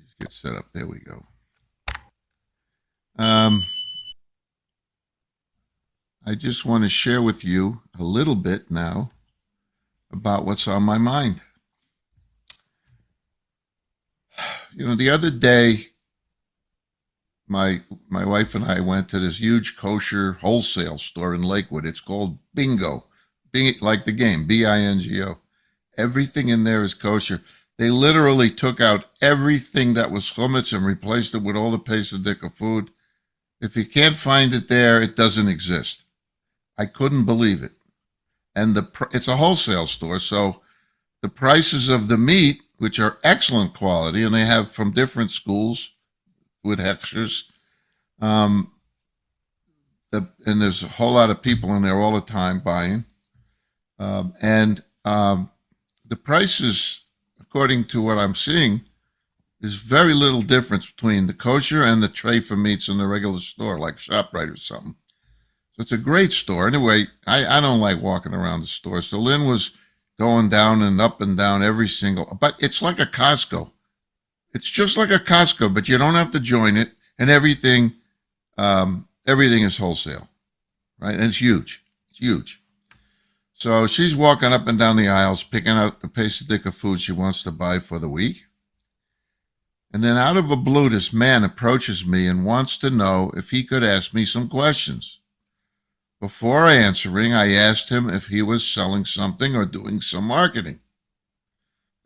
Just get set up. There we go. Um, I just want to share with you a little bit now about what's on my mind. The other day, my wife and I went to this huge kosher wholesale store in Lakewood. It's called Bingo, like the game, Bingo. Everything in there is kosher. They literally took out everything that was chumetz and replaced it with all the Pesach food. If you can't find it there, it doesn't exist. I couldn't believe it. And it's a wholesale store, so the prices of the meat, which are excellent quality, and they have from different schools with hechshers, and there's a whole lot of people in there all the time buying. The prices, according to what I'm seeing, is very little difference between the kosher and the tray for meats in the regular store, like ShopRite or something. So it's a great store. Anyway, I don't like walking around the store. So Lynn was going down and up and down every single, but it's like a Costco. It's just like a Costco, but you don't have to join it, and everything is wholesale, right? And it's huge. It's huge. So she's walking up and down the aisles, picking out the Pesach food she wants to buy for the week. And then out of the blue, this man approaches me and wants to know if he could ask me some questions. Before answering, I asked him if he was selling something or doing some marketing.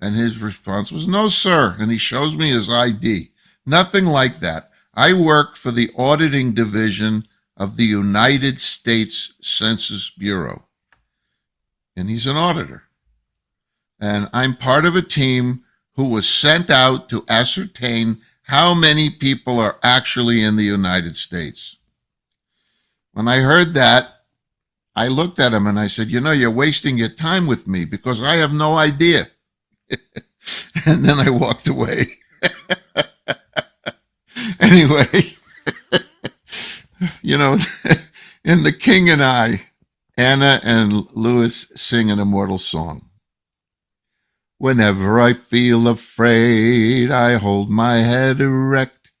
And his response was, "No, sir." And he shows me his ID. Nothing like that. I work for the auditing division of the United States Census Bureau. And he's an auditor. And I'm part of a team who was sent out to ascertain how many people are actually in the United States. When I heard that, I looked at him and I said, "You're wasting your time with me because I have no idea." And then I walked away. Anyway, in The King and I, Anna and Louis sing an immortal song. Whenever I feel afraid, I hold my head erect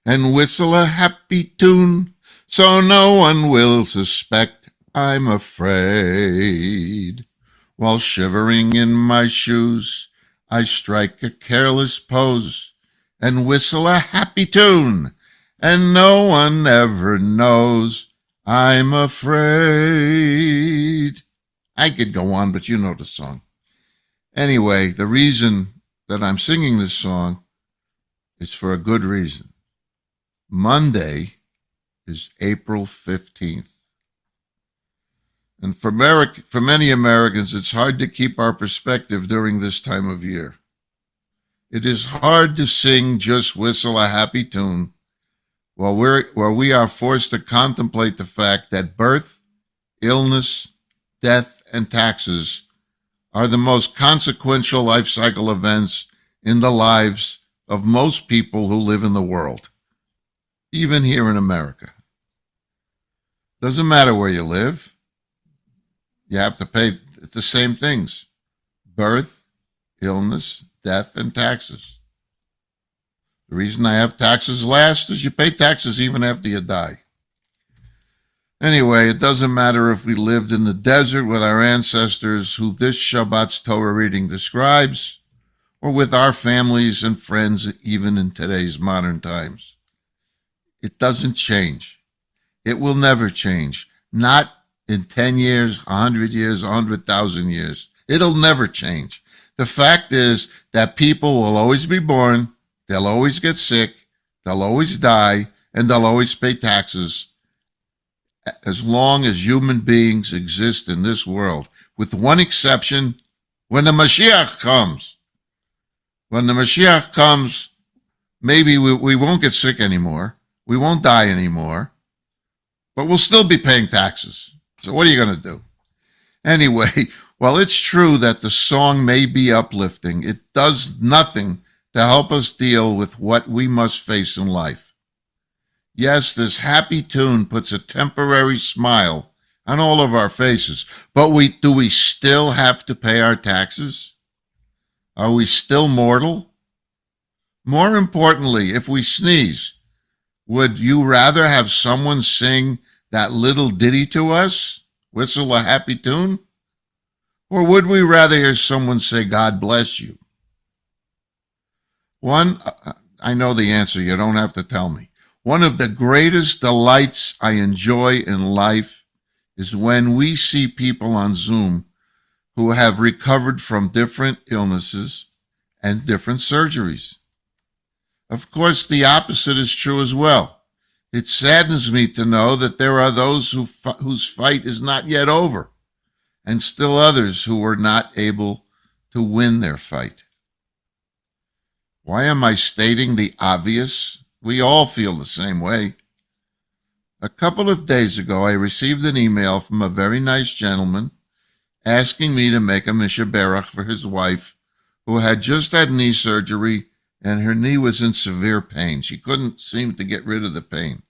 and whistle a happy tune so no one will suspect I'm afraid. While shivering in my shoes, I strike a careless pose and whistle a happy tune, and no one ever knows I'm afraid. I could go on, but you know the song. Anyway, the reason that I'm singing this song is for a good reason. Monday is April 15th. And for many Americans, it's hard to keep our perspective during this time of year. It is hard to sing Just Whistle a Happy Tune while we are forced to contemplate the fact that birth, illness, death, and taxes are the most consequential life cycle events in the lives of most people who live in the world, even here in America. Doesn't matter where you live. You have to pay the same things: birth, illness, death, and taxes. The reason I have taxes last is you pay taxes even after you die. Anyway, it doesn't matter if we lived in the desert with our ancestors, who this Shabbat's Torah reading describes, or with our families and friends even in today's modern times. It doesn't change. It will never change. Not in 10 years, 100 years, 100,000 years. It'll never change. The fact is that people will always be born, they'll always get sick, they'll always die, and they'll always pay taxes as long as human beings exist in this world, with one exception: when the Mashiach comes. When the Mashiach comes, maybe we won't get sick anymore, we won't die anymore, but we'll still be paying taxes. So what are you going to do? Anyway, while it's true that the song may be uplifting, it does nothing to help us deal with what we must face in life. Yes, this happy tune puts a temporary smile on all of our faces, but do we still have to pay our taxes? Are we still mortal? More importantly, if we sneeze, would you rather have someone sing that little ditty to us, whistle a happy tune? Or would we rather hear someone say, God bless you? I know the answer, you don't have to tell me. One of the greatest delights I enjoy in life is when we see people on Zoom who have recovered from different illnesses and different surgeries. Of course, the opposite is true as well. It saddens me to know that there are those whose fight is not yet over, and still others who were not able to win their fight. Why am I stating the obvious? We all feel the same way. A couple of days ago, I received an email from a very nice gentleman asking me to make a mishaberach for his wife, who had just had knee surgery and her knee was in severe pain. She couldn't seem to get rid of the pain.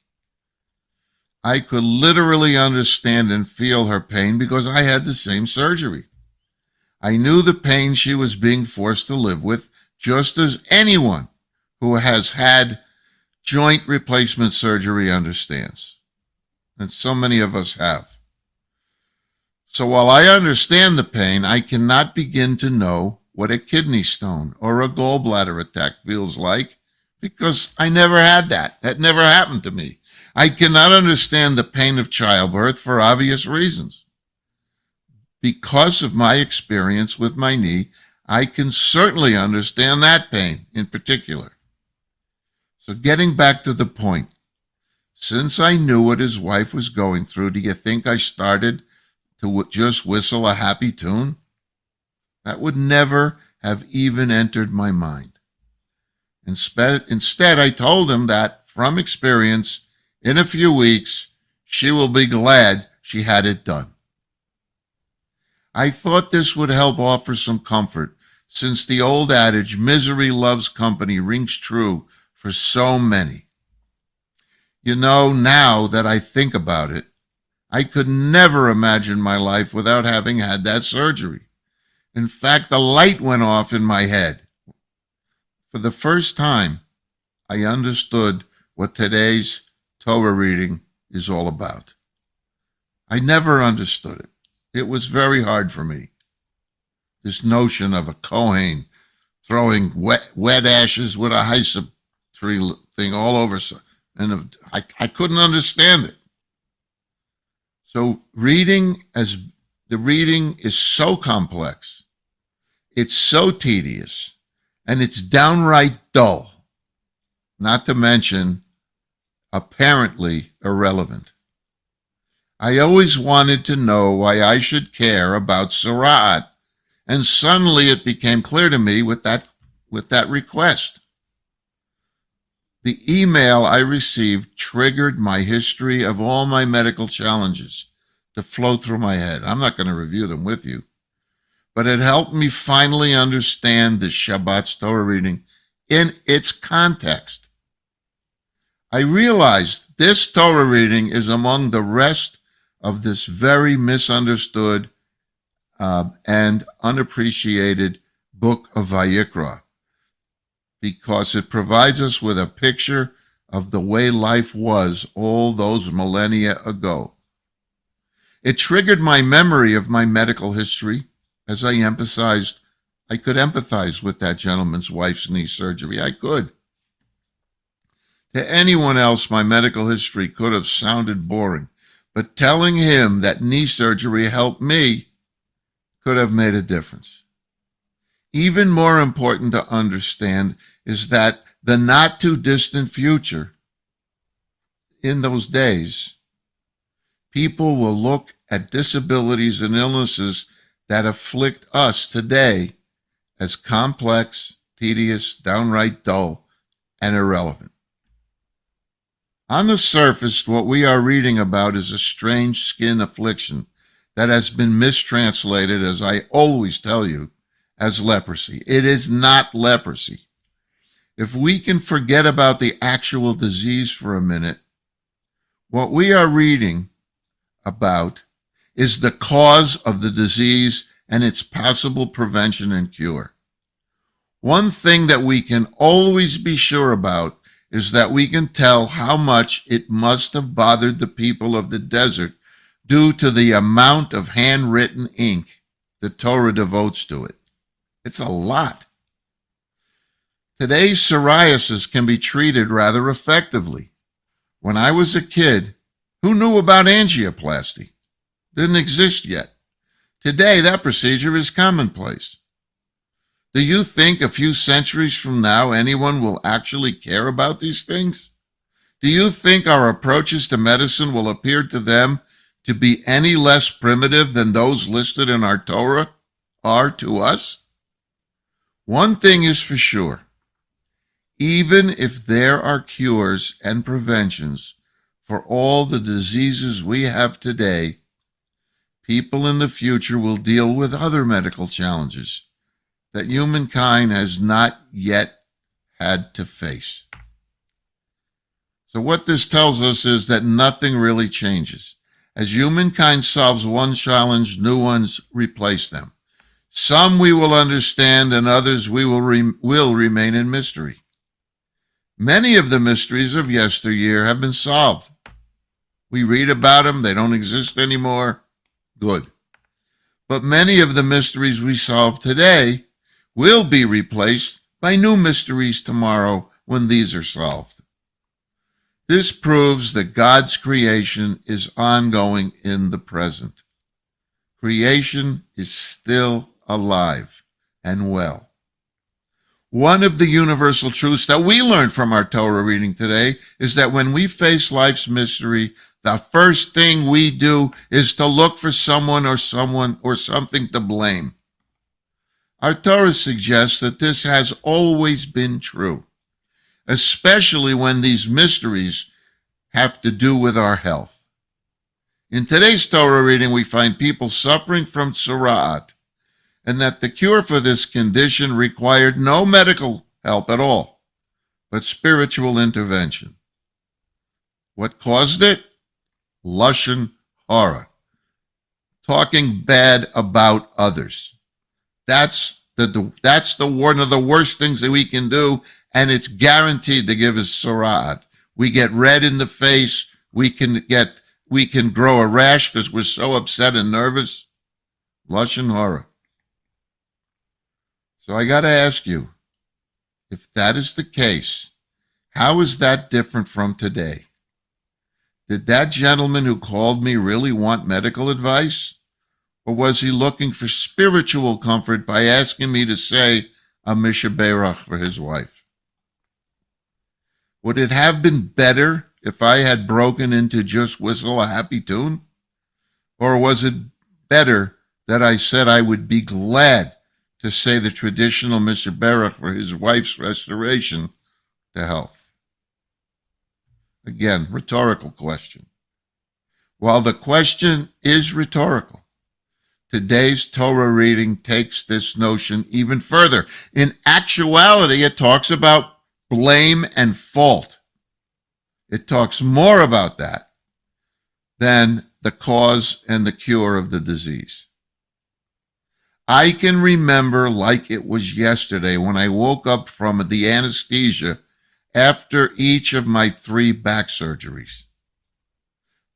I could literally understand and feel her pain because I had the same surgery. I knew the pain she was being forced to live with, just as anyone who has had joint replacement surgery understands. And so many of us have. So while I understand the pain, I cannot begin to know what a kidney stone or a gallbladder attack feels like because I never had that. That never happened to me. I cannot understand the pain of childbirth for obvious reasons. Because of my experience with my knee, I can certainly understand that pain in particular. So getting back to the point, since I knew what his wife was going through, do you think I started to just whistle a happy tune? That would never have even entered my mind. Instead, I told him that, from experience, in a few weeks, she will be glad she had it done. I thought this would help offer some comfort, since the old adage, misery loves company, rings true for so many. You know, now that I think about it, I could never imagine my life without having had that surgery. In fact, the light went off in my head. For the first time, I understood what today's Torah reading is all about. I never understood it. It was very hard for me. This notion of a Kohen throwing wet ashes with a hyssop tree thing all over, and I couldn't understand it. So the reading is so complex, it's so tedious, and it's downright dull, not to mention apparently irrelevant. I always wanted to know why I should care about Sura'at, and suddenly it became clear to me with that request. The email I received triggered my history of all my medical challenges to flow through my head. I'm not going to review them with you, but it helped me finally understand the Shabbat's Torah reading in its context. I realized this Torah reading is among the rest of this very misunderstood and unappreciated book of Vayikra, because it provides us with a picture of the way life was all those millennia ago. It triggered my memory of my medical history, as I could empathize with that gentleman's wife's knee surgery. I could. To anyone else, my medical history could have sounded boring, but telling him that knee surgery helped me could have made a difference. Even more important to understand is that the not too distant future, in those days, people will look at disabilities and illnesses that afflict us today as complex, tedious, downright dull, and irrelevant. On the surface, what we are reading about is a strange skin affliction that has been mistranslated, as I always tell you, as leprosy. It is not leprosy. If we can forget about the actual disease for a minute, what we are reading about is the cause of the disease and its possible prevention and cure. One thing that we can always be sure about is that we can tell how much it must have bothered the people of the desert due to the amount of handwritten ink the Torah devotes to it. It's a lot. Today's psoriasis can be treated rather effectively. When I was a kid, who knew about angioplasty? Didn't exist yet. Today, that procedure is commonplace. Do you think a few centuries from now anyone will actually care about these things? Do you think our approaches to medicine will appear to them to be any less primitive than those listed in our Torah are to us? One thing is for sure. Even if there are cures and preventions for all the diseases we have today, people in the future will deal with other medical challenges that humankind has not yet had to face. So what this tells us is that nothing really changes. As humankind solves one challenge, new ones replace them. Some we will understand, and others we will remain in mystery. Many of the mysteries of yesteryear have been solved. We read about them, they don't exist anymore. Good. But many of the mysteries we solve today will be replaced by new mysteries tomorrow when these are solved. This proves that God's creation is ongoing in the present. Creation is still alive and well. One of the universal truths that we learned from our Torah reading today is that when we face life's mystery, the first thing we do is to look for someone or something to blame. Our Torah suggests that this has always been true, especially when these mysteries have to do with our health. In today's Torah reading, we find people suffering from tzara'at, and that the cure for this condition required no medical help at all, but spiritual intervention. What caused it? Lashon hara, talking bad about others. That's one of the worst things that we can do, and it's guaranteed to give us tzara'at. We get red in the face. We can grow a rash because we're so upset and nervous. Lashon hara. So I got to ask you, if that is the case, how is that different from today? Did that gentleman who called me really want medical advice? Or was he looking for spiritual comfort by asking me to say a mishaberach for his wife? Would it have been better if I had broken into just whistle a happy tune? Or was it better that I said I would be glad to say the traditional mishaberach for his wife's restoration to health? Again, rhetorical question. While the question is rhetorical, today's Torah reading takes this notion even further. In actuality, it talks about blame and fault. It talks more about that than the cause and the cure of the disease. I can remember like it was yesterday when I woke up from the anesthesia after each of my 3 back surgeries.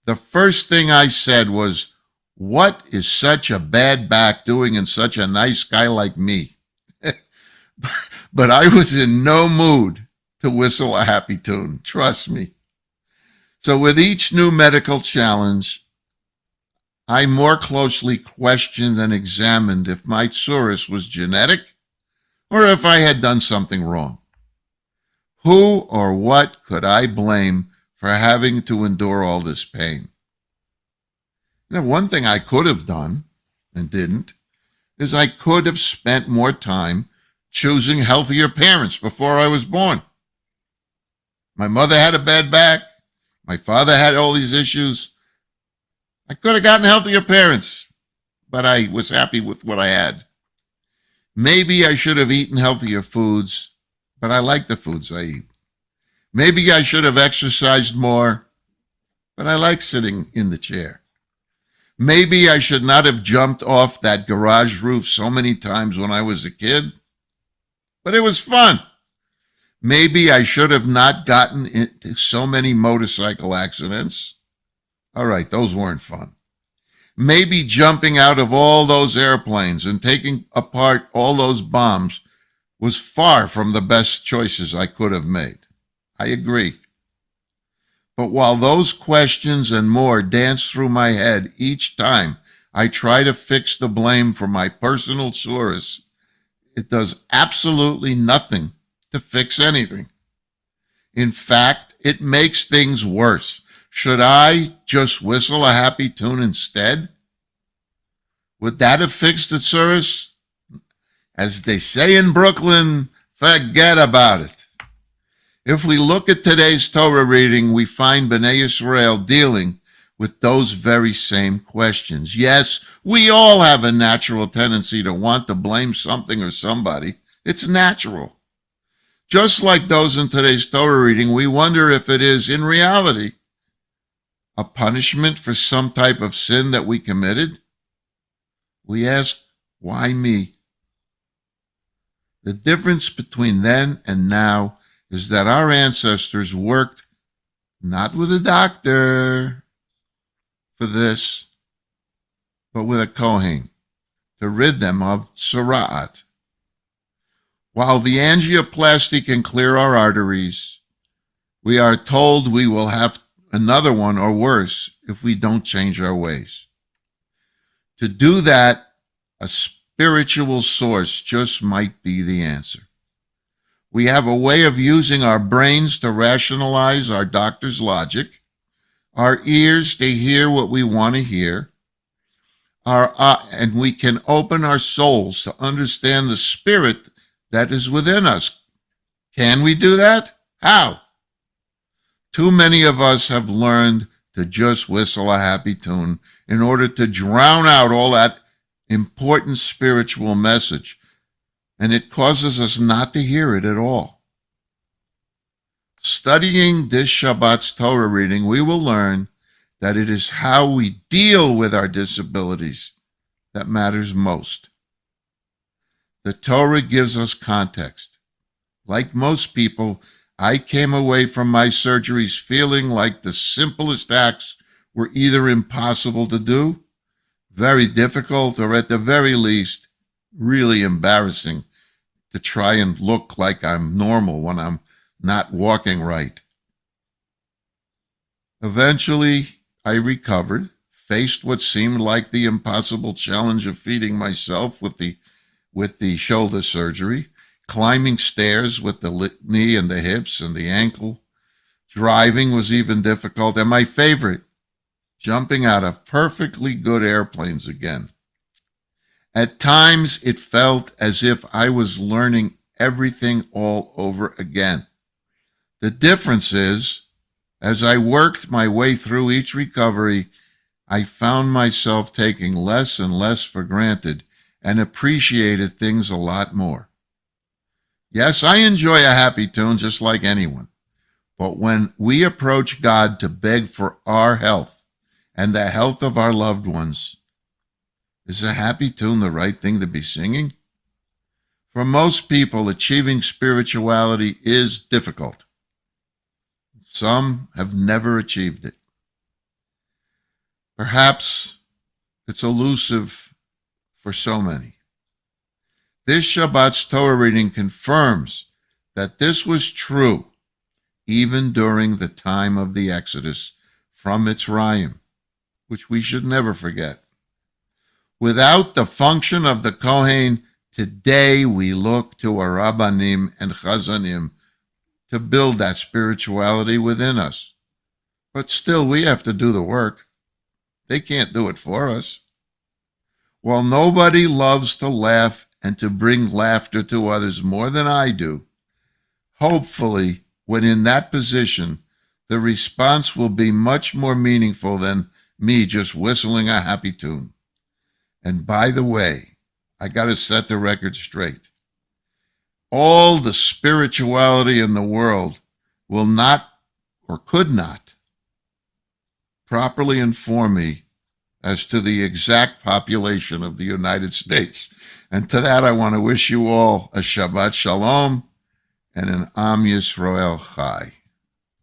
The first thing I said was, "What is such a bad back doing in such a nice guy like me?" But I was in no mood to whistle a happy tune, trust me. So with each new medical challenge, I more closely questioned and examined if my tsuris was genetic or if I had done something wrong. Who or what could I blame for having to endure all this pain? One thing I could have done and didn't is I could have spent more time choosing healthier parents before I was born. My mother had a bad back. My father had all these issues. I could have gotten healthier parents, but I was happy with what I had. Maybe I should have eaten healthier foods, but I like the foods I eat. Maybe I should have exercised more, but I like sitting in the chair. Maybe I should not have jumped off that garage roof so many times when I was a kid, but it was fun. Maybe I should have not gotten into so many motorcycle accidents. All right, those weren't fun. Maybe jumping out of all those airplanes and taking apart all those bombs was far from the best choices I could have made. I agree. But while those questions and more dance through my head each time I try to fix the blame for my personal source, it does absolutely nothing to fix anything. In fact, it makes things worse. Should I just whistle a happy tune instead? Would that have fixed it, Cyrus? As they say in Brooklyn, forget about it. If we look at today's Torah reading, we find Bnei Yisrael dealing with those very same questions. Yes, we all have a natural tendency to want to blame something or somebody. It's natural. Just like those in today's Torah reading, we wonder if it is, in reality, a punishment for some type of sin that we committed. We ask, why me? The difference between then and now is that our ancestors worked not with a doctor for this, but with a Kohen to rid them of Tzara'at. While the angioplasty can clear our arteries, we are told we will have another one or worse if we don't change our ways. To do that, a spiritual source just might be the answer. We have a way of using our brains to rationalize our doctor's logic, our ears to hear what we want to hear, and we can open our souls to understand the spirit that is within us. Can we do that? How? Too many of us have learned to just whistle a happy tune in order to drown out all that important spiritual message, and it causes us not to hear it at all. Studying this Shabbat's Torah reading, we will learn that it is how we deal with our disabilities that matters most. The Torah gives us context. Like most people, I came away from my surgeries feeling like the simplest acts were either impossible to do, very difficult, or at the very least, really embarrassing to try and look like I'm normal when I'm not walking right. Eventually, I recovered, faced what seemed like the impossible challenge of feeding myself with the shoulder surgery, climbing stairs with the knee and the hips and the ankle. Driving was even difficult, and my favorite, jumping out of perfectly good airplanes again. At times, it felt as if I was learning everything all over again. The difference is, as I worked my way through each recovery, I found myself taking less and less for granted and appreciated things a lot more. Yes, I enjoy a happy tune just like anyone, but when we approach God to beg for our health and the health of our loved ones, is a happy tune the right thing to be singing? For most people, achieving spirituality is difficult. Some have never achieved it. Perhaps it's elusive for so many. This Shabbat's Torah reading confirms that this was true even during the time of the Exodus from Mitzrayim, which we should never forget. Without the function of the Kohen, today we look to our Rabbanim and Chazanim to build that spirituality within us. But still, we have to do the work. They can't do it for us. While nobody loves to laugh and to bring laughter to others more than I do, hopefully, when in that position, the response will be much more meaningful than me just whistling a happy tune. And by the way, I got to set the record straight. All the spirituality in the world will not or could not properly inform me as to the exact population of the United States. And to that, I want to wish you all a Shabbat Shalom and an Am Yisrael Chai.